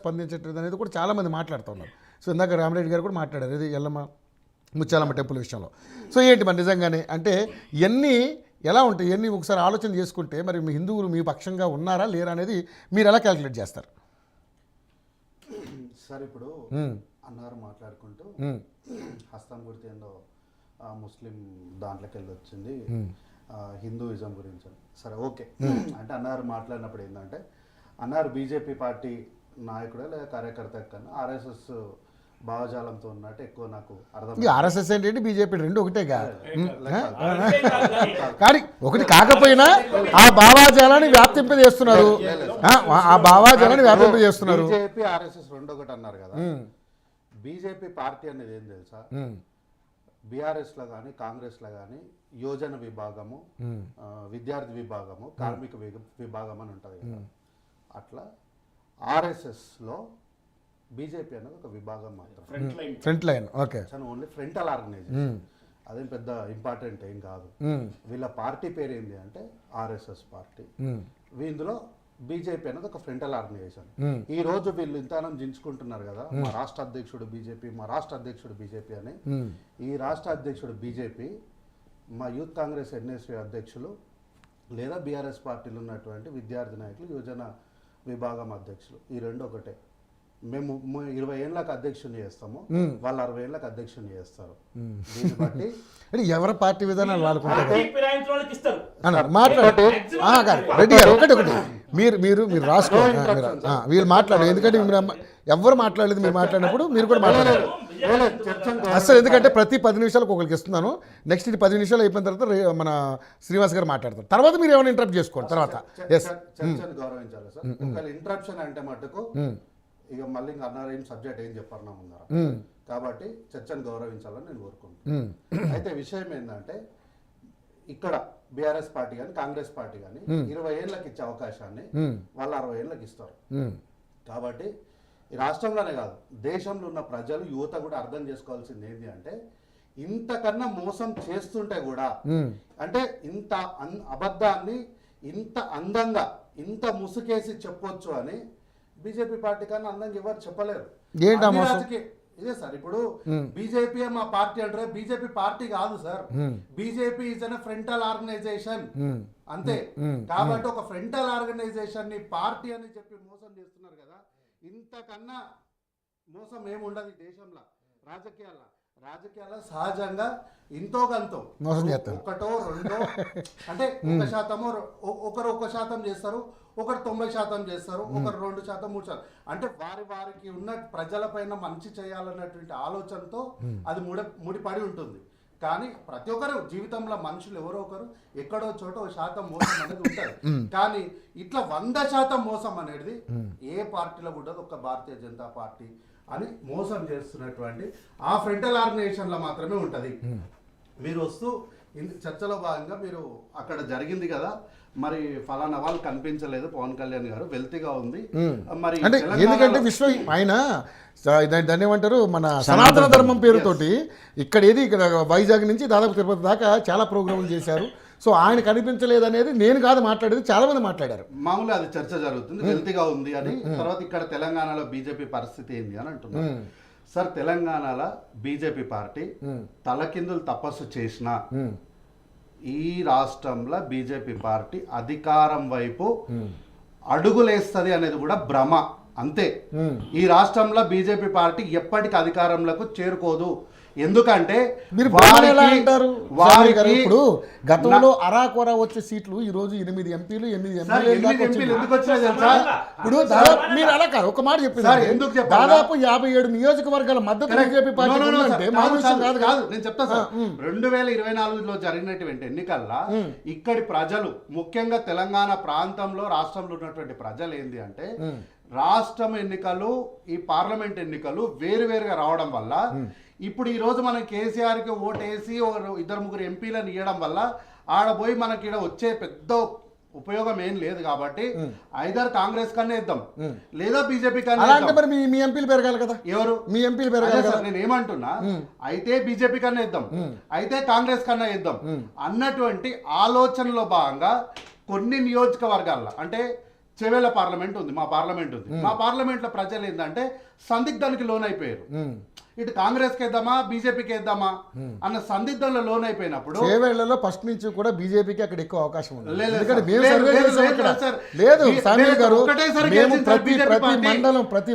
స్పందించట్లేదు అనేది కూడా చాలామంది మాట్లాడుతూ ఉన్నారు. సో ఇందాక రామరెడ్డి గారు కూడా మాట్లాడారు ఇది ఎల్లమ్మ ముత్యాలమ్మ టెంపుల్ విషయంలో. సో ఏంటి మరి నిజంగానే అంటే ఇవన్నీ ఎలా ఉంటాయి, ఇవన్నీ ఒకసారి ఆలోచన చేసుకుంటే మరి మీ హిందువులు మీ పక్షంగా ఉన్నారా లేరా అనేది మీరు ఎలా క్యాలిక్యులేట్ చేస్తారు? సార్ ఇప్పుడు అన్నారు మాట్లాడుకుంటూ హస్తం గుర్తు ఏందో ముస్లిం దాంట్లోకి వెళ్ళి వచ్చింది హిందూయిజం గురించి. సరే ఓకే అంటే అన్నారు మాట్లాడినప్పుడు ఏంటంటే అన్నారు బీజేపీ పార్టీ నాయకుడే లేదా కార్యకర్త కన్నా ఆర్ఎస్ఎస్ భావజాలంతో ఉన్నట్టు ఎక్కువ నాకు అర్థం. ఆర్ఎస్ఎస్ ఏంటంటే బీజేపీ రెండు ఒకటేగా, కానీ ఒకటి కాకపోయినా ఆ భావాజాలాన్ని వ్యాప్తింపజేస్తున్నారు, ఆ భావాజాలాన్ని వ్యాప్తింపజేస్తున్నారు. బీజేపీ ఆర్ఎస్ఎస్ రెండు ఒకటి అన్నారు కదా. బీజేపీ పార్టీ అనేది ఏం తెలుసా, బీఆర్ఎస్ లో కానీ కాంగ్రెస్ లో కానీ యోజన విభాగము, విద్యార్థి విభాగము, కార్మిక విభాగం అని ఉంటుంది కదా. అట్లా ఆర్ఎస్ఎస్ లో బీజేపీ అనేది ఒక విభాగం మాత్రం, front line. Okay, only frontal organization, అదేం పెద్ద ఇంపార్టెంట్ ఏం కాదు. వీళ్ళ పార్టీ పేరు ఏంటి అంటే ఆర్ఎస్ఎస్ పార్టీ. ఇందులో బీజేపీ అనేది ఒక ఫ్రంటల్ ఆర్గనైజేషన్. ఈ రోజు వీళ్ళు ఇంతనం దించుకుంటున్నారు కదా, మా రాష్ట్ర అధ్యక్షుడు బీజేపీ, మా రాష్ట్ర అధ్యక్షుడు బీజేపీ అని. ఈ రాష్ట్ర అధ్యక్షుడు బీజేపీ, మా యూత్ కాంగ్రెస్ ఎన్ఎస్వి అధ్యక్షులు లేదా బీఆర్ఎస్ పార్టీలో ఉన్నటువంటి విద్యార్థి నాయకులు యువజన విభాగం అధ్యక్షులు, ఈ రెండు ఒకటే. మేము 20 ఏళ్ళకి అధ్యక్షుని చేస్తాము, వాళ్ళు 60 ఏళ్ళకి అధ్యక్షుని చేస్తారు. దీన్ని బట్టి ఎవరి పార్టీ విధానాలు వాడుకుంటారు. రెడ్డి గారు ఒకటి మీరు మీరు మీరు రాసుకోండి, వీళ్ళు మాట్లాడారు. ఎందుకంటే ఎవరు మాట్లాడలేదు, మీరు మాట్లాడినప్పుడు మీరు కూడా మాట్లాడారు అసలు. ఎందుకంటే ప్రతి 10 నిమిషాలకు ఒకరికి ఇస్తున్నాను. నెక్స్ట్ ఇది 10 నిమిషాలు అయిపోయిన తర్వాత మన శ్రీనివాస్ గారు మాట్లాడతారు. తర్వాత మీరు ఏమైనా ఇంటరప్ట్ చేసుకోండి తర్వాత. చర్చను గౌరవించాలి సార్. ఒకవేళ ఇంటరప్షన్ అంటే మటుకు ఇక మళ్ళీ ఇంకా అన్నారు ఏం సబ్జెక్ట్ ఏం చెప్పారు ఉన్నారు కాబట్టి చర్చను గౌరవించాలని నేను కోరుకుంటున్నాను. అయితే విషయం ఏంటంటే ఇక్కడ బీఆర్ఎస్ పార్టీ కానీ కాంగ్రెస్ పార్టీ కానీ 20 ఏళ్ళకి ఇచ్చే అవకాశాన్ని వాళ్ళు 60 ఏళ్ళకి ఇస్తారు. కాబట్టి ఈ రాష్ట్రంలోనే కాదు దేశంలో ఉన్న ప్రజలు యువత కూడా అర్థం చేసుకోవాల్సింది ఏంటి అంటే ఇంతకన్నా మోసం చేస్తుంటే కూడా అంటే ఇంత అబద్ధాన్ని ఇంత అందంగా ఇంత ముసుకేసి చెప్పొచ్చు అని బీజేపీ పార్టీ కన్నా అందంగా ఎవరు చెప్పలేరు. ఇదే సార్, ఇప్పుడు బీజేపీ మా పార్టీ అంటారు, బీజేపీ పార్టీ కాదు sir, BJP is an frontal organization అంతే. కాబట్టి ఒక ఫ్రంటల్ ఆర్గనైజేషన్ ని పార్టీ అని చెప్పి మోసం చేస్తున్నారు కదా. ఇంతకన్నా మోసం ఏముండదు దేశంలో. రాజకీయాల్లో సహజంగా ఇంతో గంతో ఒకటో రెండో అంటే 1% ఒకరు 1% చేస్తారు, ఒకరు 90% చేస్తారు, ఒకరు 2%, 3%. అంటే వారికి ఉన్న ప్రజలపైన మంచి చేయాలన్నటువంటి ఆలోచనతో అది ముడిపడి ఉంటుంది. కానీ ప్రతి ఒక్కరు జీవితంలో మనుషులు ఎవరో ఒకరు ఎక్కడో చోట 1% మోసం అనేది ఉంటుంది. కానీ ఇట్లా 100% మోసం అనేది ఏ పార్టీలో ఉండదు, ఒక భారతీయ జనతా పార్టీ అని మోసం చేస్తున్నటువంటి ఆ ఫ్రంటల్ ఆర్గనైజేషన్ లో మాత్రమే ఉంటది. మీరు వస్తూ చర్చలో భాగంగా మీరు అక్కడ జరిగింది కదా, మరి ఫలానా వాళ్ళు కనిపించలేదు పవన్ కళ్యాణ్ గారు, వెల్తీగా ఉంది మరి అంటే ఎందుకంటే విశ్వ ఆయన దాన్ని ఏమంటారు మన సనాతన ధర్మం పేరుతోటి ఇక్కడ వైజాగ్ నుంచి దాదాపు తిరుపతి దాకా చాలా ప్రోగ్రాములు చేశారు. సో ఆయన కనిపించలేదు అనేది నేను కాదు మాట్లాడేది, చాలా మంది మాట్లాడారు. మామూలుగా అది చర్చ జరుగుతుంది, వెల్తీగా ఉంది అని. తర్వాత ఇక్కడ తెలంగాణలో బీజేపీ పరిస్థితి ఏంది అని అంటున్నారు సార్. తెలంగాణలో బీజేపీ పార్టీ తలకిందులు తపస్సు చేసిన ఈ రాష్ట్రంలో బీజేపీ పార్టీ అధికారం వైపు అడుగులేస్తుంది అనేది కూడా భ్రమ అంతే. ఈ రాష్ట్రంలో బీజేపీ పార్టీ ఎప్పటికీ అధికారంలోకి చేరుకోదు. ఎందుకంటే ఇప్పుడు గతంలో అరాకొరా వచ్చే సీట్లు ఈ రోజు 8 ఎంపీలు 8 ఎమ్మెల్యేలు ఎందుకు వచ్చినాయి తెలుసా? ఇప్పుడు దాదాపు మీరు అలా కాదు, ఒక మాట చెప్పింది దాదాపు 57 నియోజకవర్గాల మద్దతు బీజేపీ పార్టీ కాదు. నేను చెప్తా సార్, 2024లో జరిగినటువంటి ఎన్నికల్లో ఇక్కడి ప్రజలు ముఖ్యంగా తెలంగాణ ప్రాంతంలో రాష్ట్రంలో ఉన్నటువంటి ప్రజలు ఏంది అంటే రాష్ట్రం ఎన్నికలు ఈ పార్లమెంట్ ఎన్నికలు వేరువేరుగా రావడం వల్ల ఇప్పుడు ఈ రోజు మనం కేసీఆర్కి ఓటేసి 2-3 ఎంపీలను ఇవ్వడం వల్ల ఆడపోయి మనకి ఇక్కడ వచ్చే పెద్ద ఉపయోగం ఏం లేదు. కాబట్టి ఐదర్ కాంగ్రెస్ కన్నా ఇద్దాం లేదా బీజేపీ కన్నా. మీ ఎంపీలు పెరగాలి కదా, ఎవరు మీ ఎంపీలు పెరగాలి కదా. నేను ఏమంటున్నా, అయితే బీజేపీ కన్నా ఇద్దాం, అయితే కాంగ్రెస్ కన్నా ఇద్దాం అన్నటువంటి ఆలోచనలో భాగంగా కొన్ని నియోజకవర్గాల్లో అంటే చెవేల పార్లమెంట్ ఉంది, మా పార్లమెంట్ ఉంది. మా పార్లమెంట్ లో ప్రజలు ఏంటంటే సందిగ్ధానికి లోన్ అయిపోయారు. ఇటు కాంగ్రెస్ కి వేద్దామా బీజేపీకి వేద్దామా అన్న సందిగ్ధంలో లోన్ అయిపోయినప్పుడు చేవేళ్లలో ఫస్ట్ నుంచి కూడా బీజేపీకి అక్కడ ఎక్కువ అవకాశం ఉంది. లేదు ఎందుకంటే మేము లేదు, సర్వే లేదు, చేసాం లేదు, ఇక్కడ. సార్. లేదు లేదు, సామీల్ గారు, ఒక్కటేసారి మేము గెలిచింది సార్ ప్రతి బీజేపీ పార్టీ. మండలం ప్రతి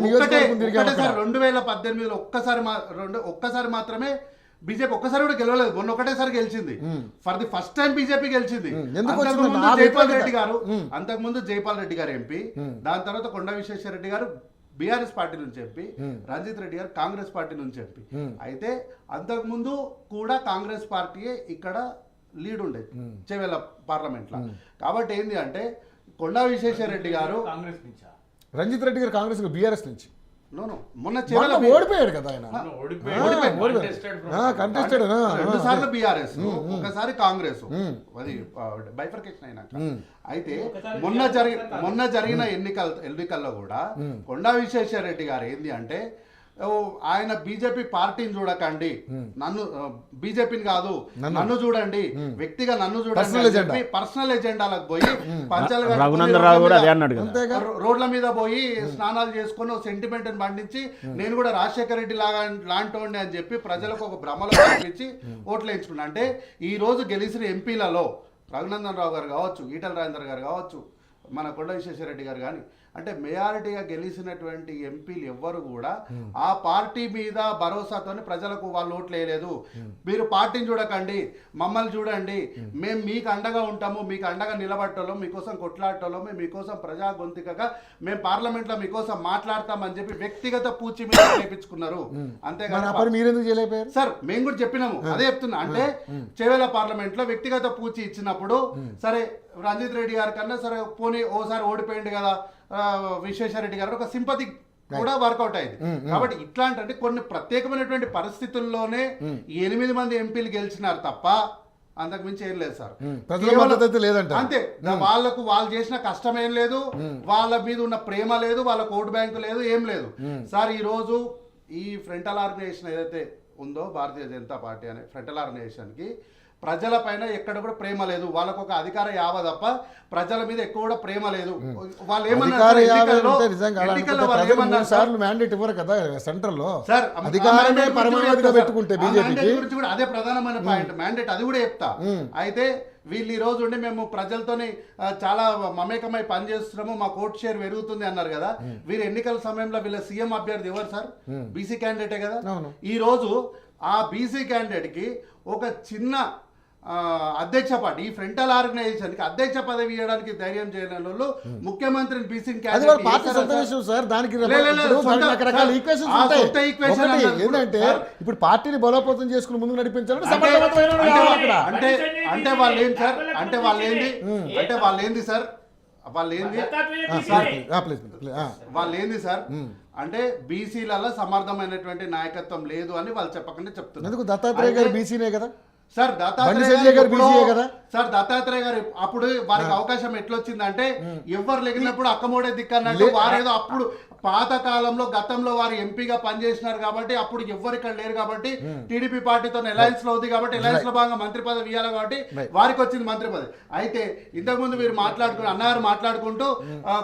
నియోజకవర్గం తిరిగాము సార్ అక్కడ. 2018లో ఒక్కసారి మాత్రమే బీజేపీ ఒక్కసారి కూడా గెలవలేదు. మొన్న ఒకటేసారి గెలిచింది. For the first time BJP గెలిచింది. ఎందుకు అంతకుముందు వచ్చింది? జైపాల్ రెడ్డి గారు ఎంపీ, దాని తర్వాత కొండా విశ్వేశ్వరరెడ్డి గారు బీఆర్ఎస్ పార్టీ నుంచి ఎంపీ, రంజిత్ రెడ్డి గారు కాంగ్రెస్ పార్టీ నుంచి ఎంపీ. అయితే అంతకుముందు కూడా కాంగ్రెస్ పార్టీయే ఇక్కడ లీడ్ ఉండేది చేవేళ్ళ పార్లమెంట్ లో. కాబట్టి ఏంది అంటే కొండా విశ్వేశ్వరరెడ్డి గారు రంజిత్ రెడ్డి గారు కాంగ్రెస్ బీఆర్ఎస్ నుంచి మొన్న ఓడిపోయాడు కదా ఆయన. కంటెస్టెడ్ 2 సార్లు బీఆర్ఎస్, ఒకసారి కాంగ్రెస్, అది బైఫర్కేషన్ అయినాక. అయితే మొన్న జరిగిన ఎన్నికల్లో కూడా కొండా విశ్వేశ్వరరెడ్డి గారు ఏంది అంటే ఆయన బీజేపీ పార్టీని చూడకండి, నన్ను బీజేపీని కాదు నన్ను చూడండి, వ్యక్తిగా నన్ను చూడండి, పర్సనల్ ఎజెండాలకు పోయి రోడ్ల మీద పోయి స్నానాలు చేసుకొని సెంటిమెంట్ పండించి నేను కూడా రాజశేఖర రెడ్డి లాంటి అని చెప్పి ప్రజలకు ఒక భ్రమలో కల్పించి ఓట్లు వేయించుకున్నా. అంటే ఈ రోజు గెలిచిన ఎంపీలలో రఘునందన్ రావు గారు కావచ్చు, ఈటల రాజేందర్ గారు కావచ్చు, మన కొండ విశ్వేశ్వరరెడ్డి గారు కానీ, అంటే మెజారిటీగా గెలిచినటువంటి ఎంపీలు ఎవ్వరు కూడా ఆ పార్టీ మీద భరోసాతోని ప్రజలకు వాళ్ళు ఓట్లు వేయలేదు. మీరు పార్టీని చూడకండి, మమ్మల్ని చూడండి, మేము మీకు అండగా ఉంటాము, మీకు అండగా నిలబట్టోళ్ళం, మీకోసం కొట్లాడటోళ్ళం, మీకోసం ప్రజా గొంతికగా మేము పార్లమెంట్లో మీకోసం మాట్లాడతామని చెప్పి వ్యక్తిగత పూచి మీద చేపించుకున్నారు. అంతేగాని సార్ మేము కూడా చెప్పినాము, అదే చెప్తున్నా. అంటే చేవేళ్ళ పార్లమెంట్ లో వ్యక్తిగత పూచి ఇచ్చినప్పుడు సరే రంజిత్ రెడ్డి గారి కన్నా సరే పోనీ ఓసారి ఓడిపోయింది కదా విశ్వేశ్వరరెడ్డి గారు, ఒక సింపతి కూడా వర్కౌట్ అయింది. కాబట్టి ఇట్లాంటి అంటే కొన్ని ప్రత్యేకమైనటువంటి పరిస్థితుల్లోనే 8 మంది ఎంపీలు గెలిచినారు తప్ప అంతకు మించి ఏం లేదు సార్. అంతే, వాళ్ళు చేసిన కష్టం ఏం లేదు, వాళ్ళ మీద ఉన్న ప్రేమ లేదు, వాళ్ళకు ఓటు బ్యాంకు లేదు, ఏం లేదు సార్. ఈ రోజు ఈ ఫ్రంటల్ ఆర్గనైజేషన్ ఏదైతే ఉందో భారతీయ జనతా పార్టీ అనే ఫ్రంటల్ ఆర్గనైజేషన్ కి ప్రజల పైన ఎక్కడ కూడా ప్రేమ లేదు. వాళ్ళకు ఒక అధికార యావ తప్ప ప్రజల మీద ఎక్కువ కూడా ప్రేమ లేదు. వాళ్ళు ఏమన్నారు అదే ప్రధానమైన పాయింట్, మ్యాండేట్ అది కూడా చెప్తా. అయితే వీళ్ళు ఈ రోజు ఉండి మేము ప్రజలతోని చాలా మమేకమై పనిచేస్తున్నాము, మా ఓట్ షేర్ పెరుగుతుంది అన్నారు కదా. వీరు ఎన్నికల సమయంలో వీళ్ళ సీఎం అభ్యర్థి ఎవరు సార్? బీసీ క్యాండిడేటే కదా. ఈ రోజు ఆ బీసీ క్యాండిడేట్ కి ఒక చిన్న అధ్యక్ష పార్టీ, ఈ ఫ్రంటల్ ఆర్గనైజేషన్ కి అధ్యక్ష పదవి ఇవ్వడానికి ధైర్యం చేయలేని వాళ్ళు ముఖ్యమంత్రిని బీసీ ఏంటంటే ఇప్పుడు పార్టీని బలోపేతం చేసుకుని ముందుకు నడిపించాలని అంటే వాళ్ళు ఏంటి సార్? అంటే వాళ్ళు ఏంది సార్? వాళ్ళు ఏంది సార్ అంటే బీసీలలో సమర్థమైనటువంటి నాయకత్వం లేదు అని వాళ్ళు చెప్పకుండా చెప్తున్నారు. దత్తాత్రేయ గారు బీసీనే కదా సార్. దత్తాత్రేయ గారు అప్పుడు వారికి అవకాశం ఎట్లొచ్చిందంటే ఎవరు లేనప్పుడు అక్కమోడే దిక్కన్నట్టు వారేదో అప్పుడు పాత కాలంలో గతంలో వారు ఎంపీగా పనిచేసినారు కాబట్టి అప్పుడు ఎవ్వరు ఇక్కడ లేరు కాబట్టి టీడీపీ పార్టీతో అలయన్స్ లో ఉంది కాబట్టి అలయన్స్ లో భాగంగా మంత్రి పదవి ఇవ్వాలి కాబట్టి వారికి వచ్చింది మంత్రి పదవి. అయితే ఇంతకుముందు మీరు అన్నగారు మాట్లాడుకుంటూ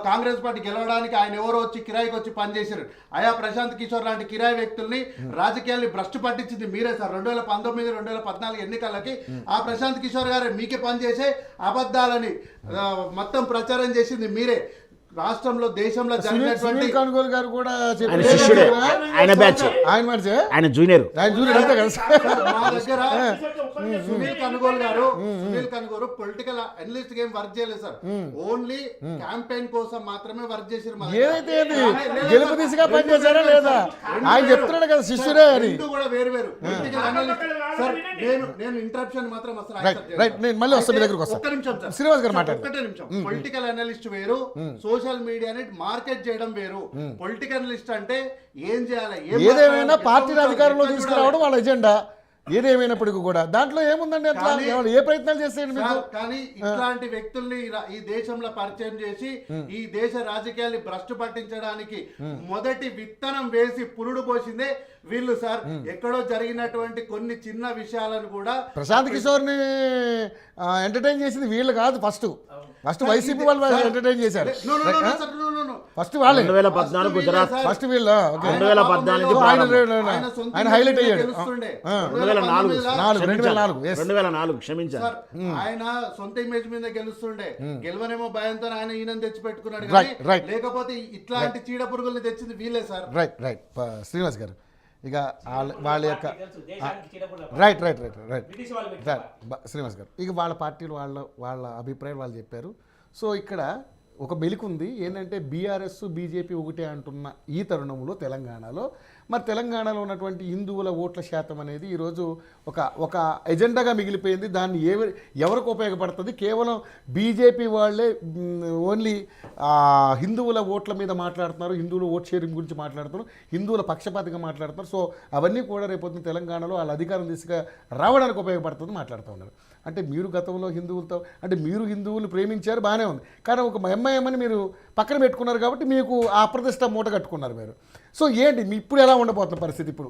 కాంగ్రెస్ పార్టీ గెలవడానికి ఆయన ఎవరో వచ్చి కిరాయికి వచ్చి పనిచేశారు. ఆయా ప్రశాంత్ కిషోర్ లాంటి కిరాయి వ్యక్తుల్ని రాజకీయాల్ని భ్రష్టు పట్టించింది మీరే సార్. 2019, 2014 ఎన్నికలకి ఆ ప్రశాంత్ కిషోర్ గారు మీకే పనిచేసే అబద్ధాలని మొత్తం ప్రచారం చేసింది మీరే. రాష్ట్రంలో దేశంలో జరిగినటువంటి కనుగోలు గారు కూడా ఆయన జూనియర్ మా దగ్గర Sunil Kanugolu political analyst game work చేయలేదు సార్. ఓన్లీ క్యాంపెయిన్ కోసం మాత్రమే వర్క్ చేసారు. గెలుపు దిశగా పనిచేశారా లేదా ఆయన చెప్తున్నాడు కదా శిష్యుడే అని. కూడా వేరు వేరు పొలిటికల్ అనలిస్ట్ సార్. నేను ఇంటరప్షన్ మాత్రం అసలు ఒక్క నిమిషం సార్, శ్రీనివాస్ గారు ఒక్కటే నిమిషం. పొలిటికల్ అనలిస్ట్ వేరు, సోషల్ మీడియాని మార్కెట్ చేయడం వేరు. పొలిటికల్ అనలిస్ట్ అంటే ఏం చేయాలి, ఏదేమైనా పార్టీని అధికారంలో తీసుకురావడం వాళ్ళ ఎజెండా. ఏదేమైనప్పటికీ కూడా దాంట్లో ఏముందండి అట్లా ఏ ప్రయత్నాలు చేసేయండి మీకు కానీ ఇట్లాంటి వ్యక్తుల్ని ఈ దేశంలో పరిచయం చేసి ఈ దేశ రాజకీయాల్ని భ్రష్టు పట్టించడానికి మొదటి విత్తనం వేసి పురుడు పోసిందే వీళ్ళు సార్. ఎక్కడో జరిగినటువంటి కొన్ని చిన్న విషయాలను కూడా ప్రశాంత్ కిషోర్ని ఎంటర్టైన్ చేసింది వీళ్ళు కాదు, ఫస్ట్ వైసీపీ వాళ్ళు ఎంటర్టైన్ చేశారు. ఫస్ట్ వాళ్ళే 2014 గుజరాత్, ఫస్ట్ వీళ్ళు 2014 ఆయన హైలైట్ అయ్యాడు 2004 క్షమించారు. ఆయన సొంత ఇమేజ్ మీద గెలుస్తుండే, గెలవనేమో భయంతో ఆయన ఈయన తెచ్చి పెట్టుకున్నాడు. లేకపోతే ఇట్లాంటి చీడ పురుగుల్ని తెచ్చింది వీళ్ళే సార్. రైట్ శ్రీనివాస్ గారు, ఇక వాళ్ళ యొక్క రైట్ శ్రీనివాస్ గారు, ఇక వాళ్ళ పార్టీలు వాళ్ళ అభిప్రాయం వాళ్ళు చెప్పారు. సో ఇక్కడ ఒక మెలిక ఉంది ఏంటంటే బీఆర్ఎస్ బీజేపీ ఒకటే అంటున్న ఈ తరుణంలో తెలంగాణలో ఉన్నటువంటి హిందువుల ఓట్ల శాతం అనేది ఈరోజు ఒక ఎజెండాగా మిగిలిపోయింది. దాన్ని ఎవరికి ఉపయోగపడుతుంది? కేవలం బీజేపీ వాళ్ళే ఓన్లీ హిందువుల ఓట్ల మీద మాట్లాడుతున్నారు, హిందువుల ఓట్ షేరింగ్ గురించి మాట్లాడుతున్నారు, హిందువుల పక్షపాతంగా మాట్లాడుతున్నారు. సో అవన్నీ కూడా రేపొద్దున తెలంగాణలో వాళ్ళ అధికారం దిశగా రావడానికి ఉపయోగపడుతుంది మాట్లాడుతూ ఉన్నారు. అంటే మీరు గతంలో హిందువులతో అంటే మీరు హిందువులు ప్రేమించారు, బాగానే ఉంది, కానీ ఒక ఎంఐఎం అని మీరు పక్కన పెట్టుకున్నారు కాబట్టి మీకు ఆ అప్రతిష్ట మూట కట్టుకున్నారు మీరు. సో ఏంటి ఇప్పుడు ఎలా ఉండబోతున్న పరిస్థితి ఇప్పుడు?